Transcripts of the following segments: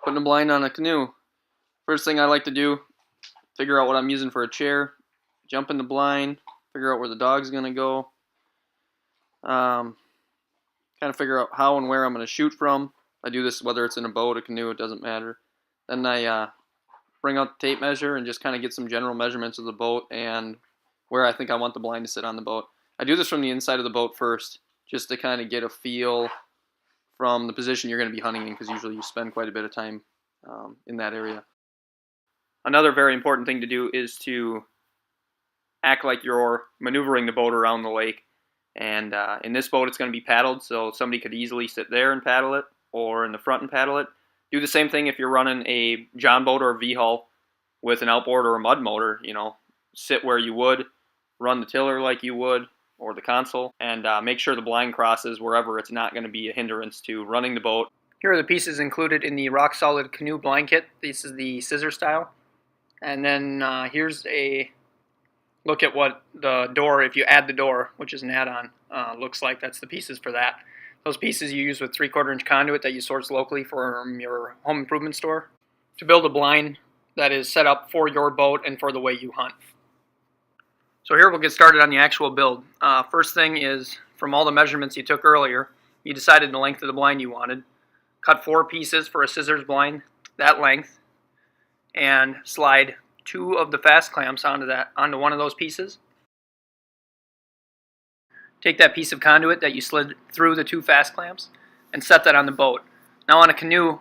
Putting a blind on a canoe. First thing I like to do, figure out what I'm using for a chair, jump in the blind, figure out where the dog's going to go, kind of figure out how and where I'm going to shoot from. I do this whether it's in a boat, a canoe, it doesn't matter. Then I bring out the tape measure and just kind of get some general measurements of the boat and where I think I want the blind to sit on the boat. I do this from the inside of the boat first, just to kind of get a feel from the position you're going to be hunting in, because usually you spend quite a bit of time in that area. Another very important thing to do is to act like you're maneuvering the boat around the lake. And in this boat, it's going to be paddled, so somebody could easily sit there and paddle it, or in the front and paddle it. Do the same thing if you're running a John boat or a V-hull with an outboard or a mud motor. You know, sit where you would, run the tiller like you would, or the console, and make sure the blind crosses wherever it's not going to be a hindrance to running the boat. Here are the pieces included in the rock solid canoe blind kit. This is the scissor style. And then here's a look at what the door, if you add the door, which is an add-on, looks like. That's the pieces for that. Those pieces you use with 3/4 inch conduit that you source locally from your home improvement store to build a blind that is set up for your boat and for the way you hunt. So here we'll get started on the actual build. First thing is, from all the measurements you took earlier, you decided the length of the blind you wanted. Cut 4 pieces for a scissors blind, that length, and slide 2 of the fast clamps onto one of those pieces. Take that piece of conduit that you slid through the 2 fast clamps and set that on the boat. Now on a canoe,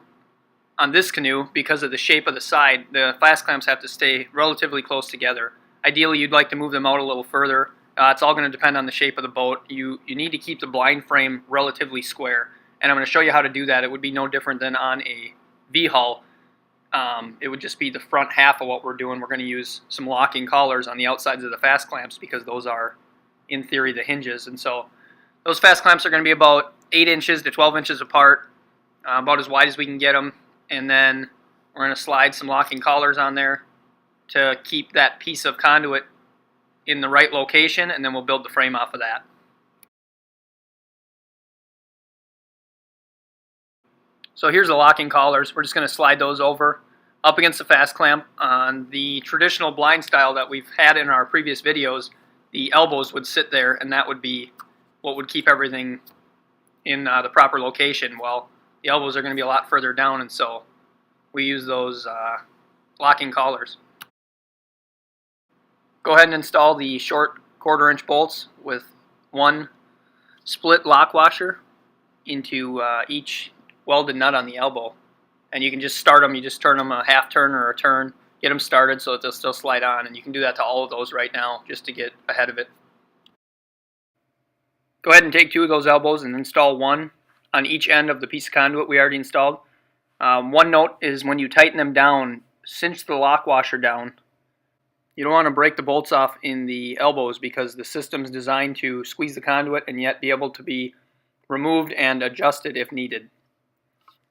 on this canoe, because of the shape of the side, the fast clamps have to stay relatively close together. Ideally, you'd like to move them out a little further. It's all going to depend on the shape of the boat. You need to keep the blind frame relatively square, and I'm going to show you how to do that. It would be no different than on a V-hull. It would just be the front half of what we're doing. We're going to use some locking collars on the outsides of the fast clamps because those are, in theory, the hinges. And so those fast clamps are going to be about 8 inches to 12 inches apart, about as wide as we can get them. And then we're going to slide some locking collars on there to keep that piece of conduit in the right location, and then we'll build the frame off of that. So here's the locking collars. We're just going to slide those over up against the fast clamp. On the traditional blind style that we've had in our previous videos, the elbows would sit there, and that would be what would keep everything in the proper location. Well, the elbows are going to be a lot further down, and so we use those locking collars. Go ahead and install the short 1/4 inch bolts with 1 split lock washer into each welded nut on the elbow. And you can just start them, you just turn them a half turn or a turn, get them started so that they'll still slide on, and you can do that to all of those right now just to get ahead of it. Go ahead and take 2 of those elbows and install 1 on each end of the piece of conduit we already installed. One note is when you tighten them down, cinch the lock washer down. You don't want to break the bolts off in the elbows because the system's designed to squeeze the conduit and yet be able to be removed and adjusted if needed.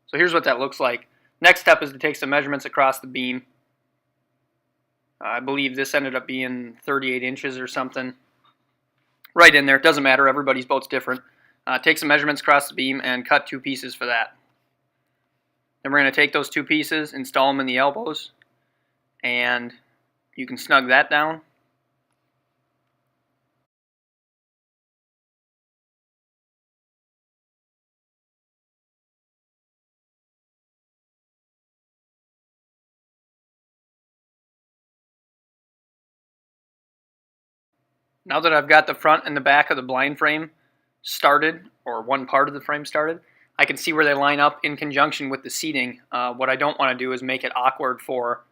So here's what that looks like. Next step is to take some measurements across the beam. I believe this ended up being 38 inches or something. Right in there. It doesn't matter. Everybody's boat's different. Take some measurements across the beam and cut 2 pieces for that. Then we're going to take those 2 pieces, install them in the elbows, and you can snug that down. Now that I've got the front and the back of the blind frame started, or one part of the frame started, I can see where they line up in conjunction with the seating. What I don't want to do is make it awkward for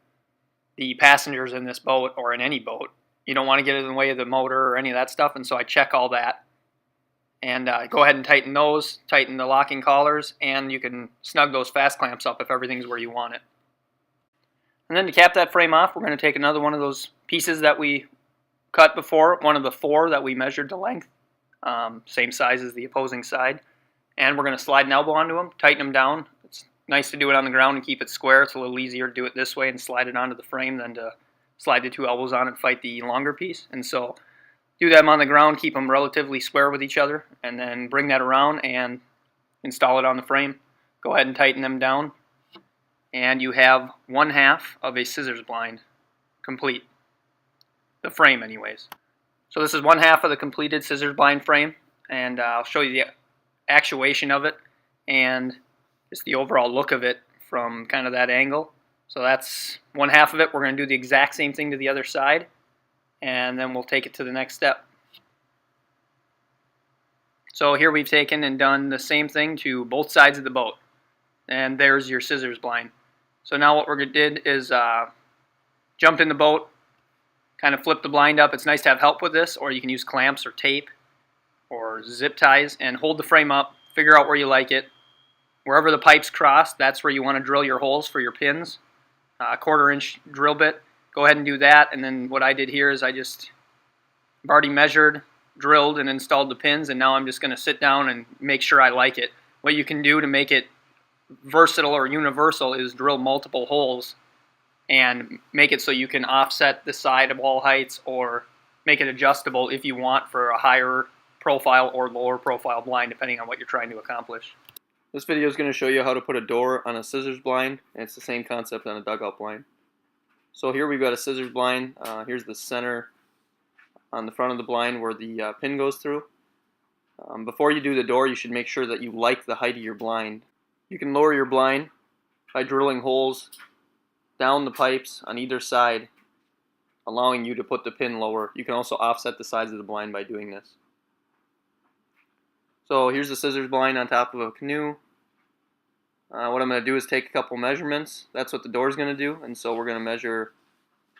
the passengers in this boat or in any boat. You don't want to get in the way of the motor or any of that stuff, and so I check all that. And go ahead and tighten those, tighten the locking collars, and you can snug those fast clamps up if everything's where you want it. And then to cap that frame off, we're going to take another one of those pieces that we cut before, one of the 4 that we measured the length, same size as the opposing side, and we're going to slide an elbow onto them, tighten them down. It's nice to do it on the ground and keep it square. It's a little easier to do it this way and slide it onto the frame than to slide the 2 elbows on and fight the longer piece. And so do them on the ground, keep them relatively square with each other, and then bring that around and install it on the frame. Go ahead and tighten them down, and you have 1/2 of a scissors blind complete. The frame anyways. So this is 1/2 of the completed scissors blind frame, and I'll show you the actuation of it and just the overall look of it from kind of that angle. So that's 1/2 of it. We're going to do the exact same thing to the other side, and then we'll take it to the next step. So here we've taken and done the same thing to both sides of the boat, and there's your scissors blind. So now what we did is jump in the boat, kind of flip the blind up. It's nice to have help with this, or you can use clamps or tape or zip ties and hold the frame up, figure out where you like it. Wherever the pipes cross, that's where you want to drill your holes for your pins. 1/4 inch drill bit, go ahead and do that. And then what I did here is I've already measured, drilled, and installed the pins, and now I'm just going to sit down and make sure I like it. What you can do to make it versatile or universal is drill multiple holes and make it so you can offset the side of wall heights or make it adjustable if you want for a higher profile or lower profile blind, depending on what you're trying to accomplish. This video is going to show you how to put a door on a scissors blind, and it's the same concept on a dugout blind. So here we've got a scissors blind. Here's the center on the front of the blind where the pin goes through. Before you do the door, you should make sure that you like the height of your blind. You can lower your blind by drilling holes down the pipes on either side, allowing you to put the pin lower. You can also offset the sides of the blind by doing this. So here's the scissors blind on top of a canoe. What I'm going to do is take a couple measurements. That's what the door is going to do, and so we're going to measure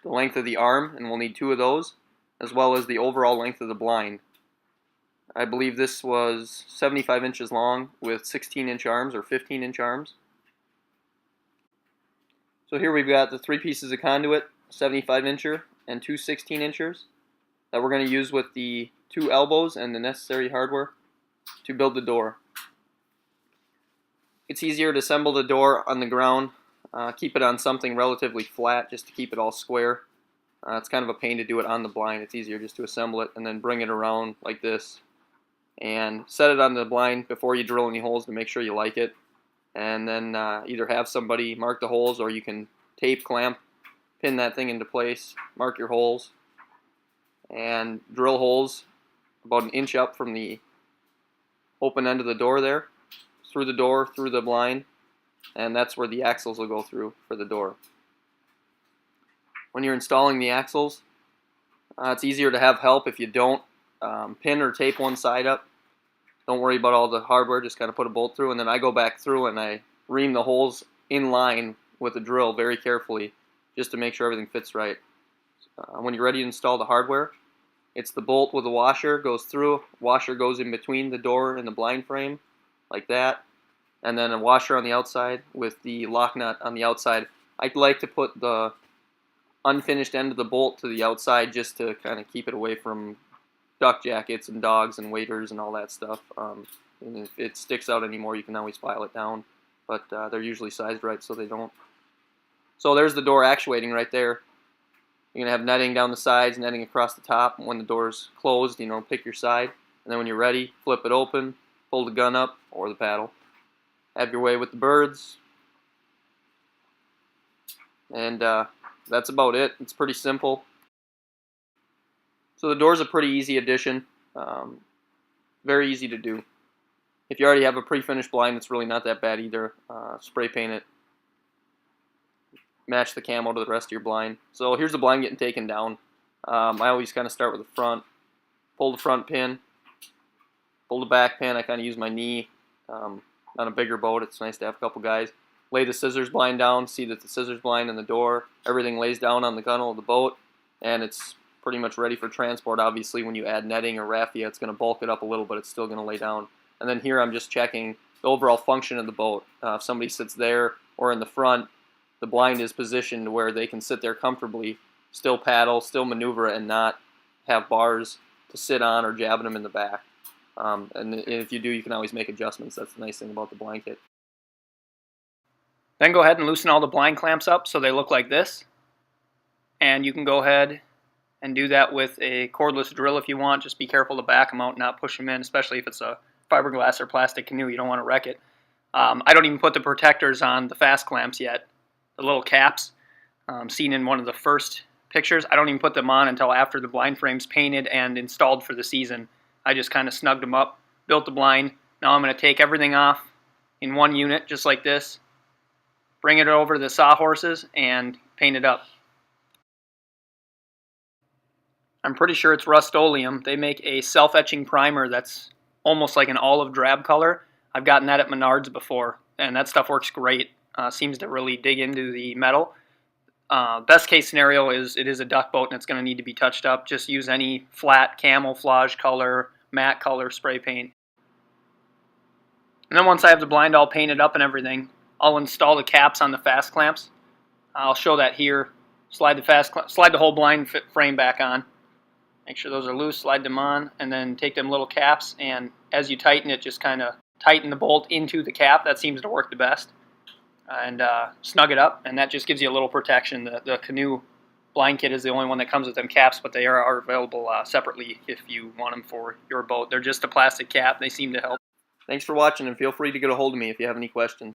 the length of the arm, and we'll need 2 of those, as well as the overall length of the blind. I believe this was 75 inches long with 16-inch arms or 15-inch arms. So here we've got the 3 pieces of conduit, 75-incher and 2 16-inchers that we're going to use with the 2 elbows and the necessary hardware to build the door. It's easier to assemble the door on the ground. Keep it on something relatively flat just to keep it all square. It's kind of a pain to do it on the blind. It's easier just to assemble it and then bring it around like this and set it on the blind before you drill any holes to make sure you like it. And then either have somebody mark the holes, or you can tape, clamp, pin that thing into place, mark your holes, and drill holes about 1 inch up from the open end of the door there, through the door, through the blind, and that's where the axles will go through for the door. When you're installing the axles, it's easier to have help if you don't pin or tape one side up. Don't worry about all the hardware, just kind of put a bolt through, and then I go back through and I ream the holes in line with a drill very carefully just to make sure everything fits right. When you're ready to install the hardware, it's the bolt with the washer, goes through, washer goes in between the door and the blind frame, like that, and then a washer on the outside with the lock nut on the outside. I'd like to put the unfinished end of the bolt to the outside just to kind of keep it away from duck jackets and dogs and waiters and all that stuff. And if it sticks out anymore, you can always file it down, but they're usually sized right so they don't. So there's the door actuating right there. You're going to have netting down the sides, netting across the top. When the door's closed, pick your side, and then when you're ready, flip it open, pull the gun up or the paddle. Have your way with the birds, and that's about it. It's pretty simple. So the door's a pretty easy addition, very easy to do. If you already have a pre-finished blind, it's really not that bad either. Spray paint it, match the camo to the rest of your blind. So here's the blind getting taken down. I always kind of start with the front, pull the front pin, pull the back pin. I kind of use my knee. On a bigger boat, it's nice to have a couple guys. Lay the scissors blind down, see that the scissors blind and the door, everything lays down on the gunnel of the boat, and it's pretty much ready for transport. Obviously, when you add netting or raffia, it's going to bulk it up a little, but it's still going to lay down. And then here I'm just checking the overall function of the boat. If somebody sits there or in the front, the blind is positioned where they can sit there comfortably, still paddle, still maneuver, and not have bars to sit on or jabbing them in the back. And if you do, you can always make adjustments. That's the nice thing about the blanket. Then go ahead and loosen all the blind clamps up so they look like this. And you can go ahead and do that with a cordless drill if you want. Just be careful to back them out, not push them in, especially if it's a fiberglass or plastic canoe. You don't want to wreck it. I don't even put the protectors on the fast clamps yet. the little caps seen in one of the first pictures. I don't even put them on until after the blind frame's painted and installed for the season. I just kind of snugged them up, built the blind. Now I'm going to take everything off in one unit just like this, bring it over to the sawhorses, and paint it up. I'm pretty sure it's Rust-Oleum. They make a self-etching primer that's almost like an olive drab color. I've gotten that at Menards before, and that stuff works great. Seems to really dig into the metal. Best case scenario is it is a duck boat and it's going to need to be touched up. Just use any flat camouflage color, matte color spray paint. And then once I have the blind all painted up and everything, I'll install the caps on the fast clamps. I'll show that here. Slide the whole blind frame back on. Make sure those are loose, slide them on, and then take them little caps, and as you tighten it, just kind of tighten the bolt into the cap. That seems to work the best. And snug it up, and that just gives you a little protection. The Canoe blind kit is the only one that comes with them caps, but they are available separately if you want them for your boat. They're just a plastic cap. They seem to help. Thanks for watching, and feel free to get a hold of me if you have any questions.